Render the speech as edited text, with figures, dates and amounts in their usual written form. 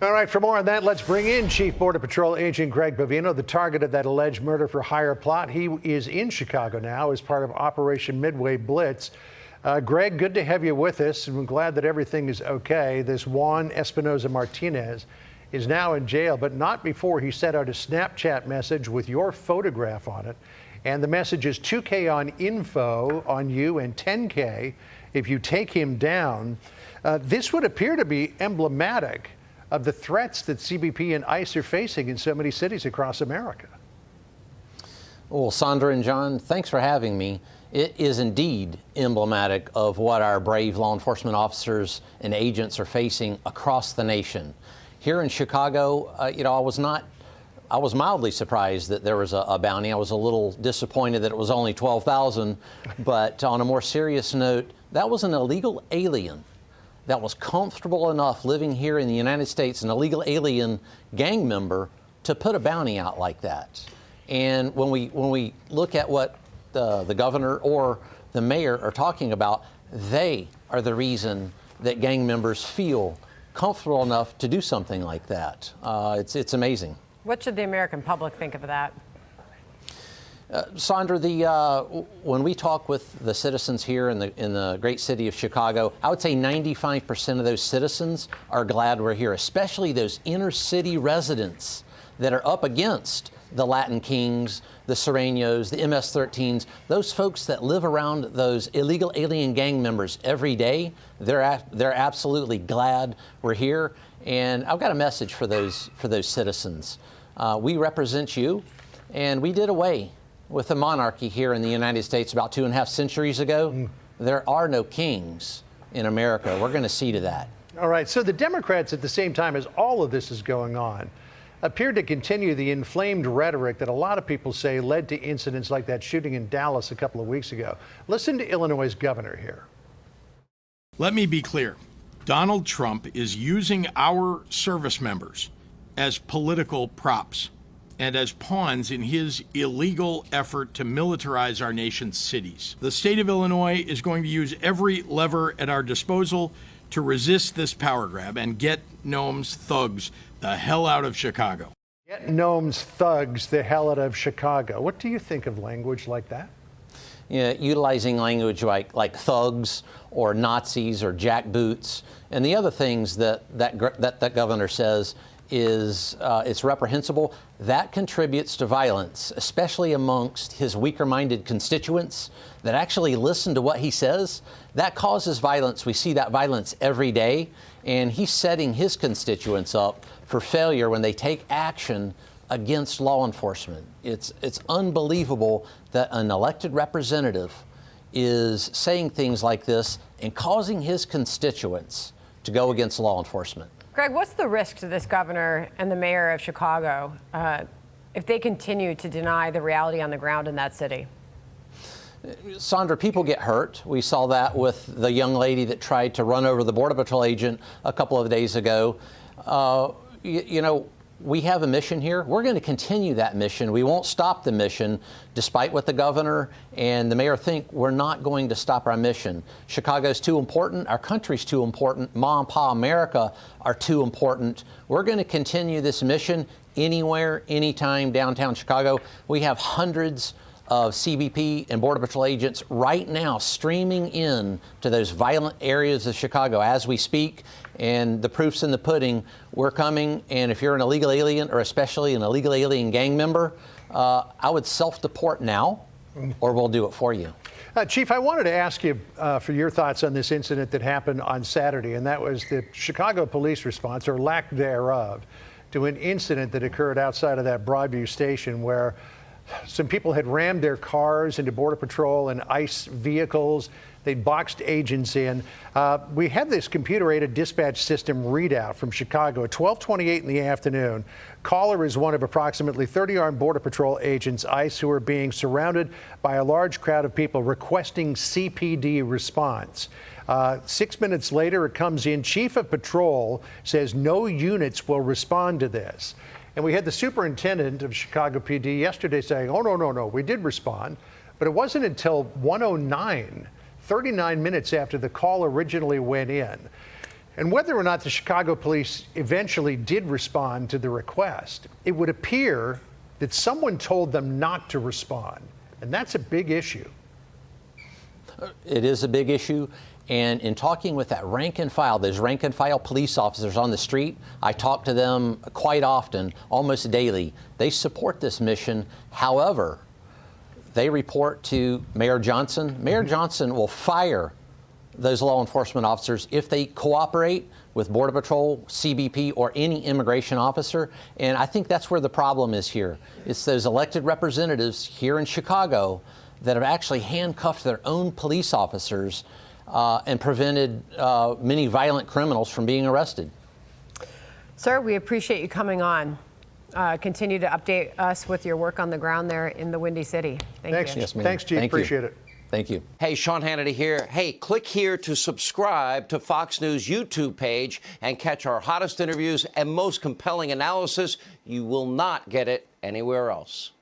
All right, for more on that, let's bring in Chief Border Patrol Agent Greg Bovino, the target of that alleged murder for hire plot. He is in Chicago now as part of Operation Midway Blitz. Greg, good to have you with us, and I'm glad that everything is okay. This Juan Espinoza Martinez is now in jail, but not before he sent out a Snapchat message with your photograph on it. And the message is $2K on info on you and $10K if you take him down. This would appear to be emblematic of the threats that CBP and ICE are facing in so many cities across America. Well, Sandra and John, thanks for having me. It is indeed emblematic of what our brave law enforcement officers and agents are facing across the nation. Here in Chicago, I was mildly surprised that there was a bounty. I was a little disappointed that it was only 12,000, but on a more serious note, that was an illegal alien that was comfortable enough living here in the United States, an illegal alien gang member, to put a bounty out like that. And when we look at what the governor or the mayor are talking about, they are the reason that gang members feel comfortable enough to do something like that. It's amazing. What should the American public think of that? Sandra, when we talk with the citizens here in the great city of Chicago, I would say 95% of those citizens are glad we're here, especially those inner city residents that are up against the Latin Kings, the Sereños, the MS-13s, those folks that live around those illegal alien gang members every day. They're absolutely glad we're here. And I've got a message for those citizens. We represent you, and we did away with the monarchy here in the United States about 2.5 centuries ago. There are no kings in America. We're going to see to that. All right, so the Democrats, at the same time as all of this is going on, appeared to continue the inflamed rhetoric that a lot of people say led to incidents like that shooting in Dallas a couple of weeks ago. Listen to Illinois' governor here. Let me be clear. Donald Trump is using our service members as political props and as pawns in his illegal effort to militarize our nation's cities. The state of Illinois is going to use every lever at our disposal to resist this power grab and get Noam's thugs the hell out of Chicago. Get Noam's thugs the hell out of Chicago. What do you think of language like that? Yeah, utilizing language like thugs or Nazis or jackboots, and the other things that governor says is it's reprehensible. That contributes to violence, especially amongst his weaker-minded constituents that actually listen to what he says. That causes violence. We see that violence every day, and he's setting his constituents up for failure when they take action against law enforcement. It's unbelievable that an elected representative is saying things like this and causing his constituents to go against law enforcement. Greg, what's the risk to this governor and the mayor of Chicago if they continue to deny the reality on the ground in that city? Sandra, people get hurt. We saw that with the young lady that tried to run over the Border Patrol agent a couple of days ago. We have a mission here. We're going to continue that mission. We won't stop the mission, despite what the governor and the mayor think. We're not going to stop our mission. Chicago's too important. Our country's too important. Ma and Pa America are too important. We're going to continue this mission anywhere, anytime downtown Chicago. We have hundreds of CBP and Border Patrol agents right now streaming in to those violent areas of Chicago as we speak, and the proof's in the pudding. We're coming, and if you're an illegal alien, or especially an illegal alien gang member, I would self-deport now, or we'll do it for you. Chief, I wanted to ask you for your thoughts on this incident that happened on Saturday, and that was the Chicago police response, or lack thereof, to an incident that occurred outside of that Broadview station where some people had rammed their cars into Border Patrol and ICE vehicles. They boxed agents in. We had this computer-aided dispatch system readout from Chicago at 12:28 in the afternoon. Caller is one of approximately 30 armed Border Patrol agents, ICE, who are being surrounded by a large crowd of people requesting CPD response. 6 minutes later, it comes in. Chief of Patrol says no units will respond to this. And we had the superintendent of Chicago PD yesterday saying, oh, no, we did respond. But it wasn't until 1:09, 39 minutes after the call originally went in. And whether or not the Chicago police eventually did respond to the request, it would appear that someone told them not to respond. And that's a big issue. It is a big issue. And in talking with that rank and file, those rank and file police officers on the street, I talk to them quite often, almost daily. They support this mission. However, they report to Mayor Johnson. Mayor Johnson will fire those law enforcement officers if they cooperate with Border Patrol, CBP, or any immigration officer. And I think that's where the problem is here. It's those elected representatives here in Chicago that have actually handcuffed their own police officers and prevented many violent criminals from being arrested. Sir, we appreciate you coming on. Continue to update us with your work on the ground there in the Windy City. Thank you. Yes, ma'am. Thanks, Chief. Thank you. Appreciate it. Thank you. Hey, Sean Hannity here. Hey, click here to subscribe to Fox News YouTube page and catch our hottest interviews and most compelling analysis. You will not get it anywhere else.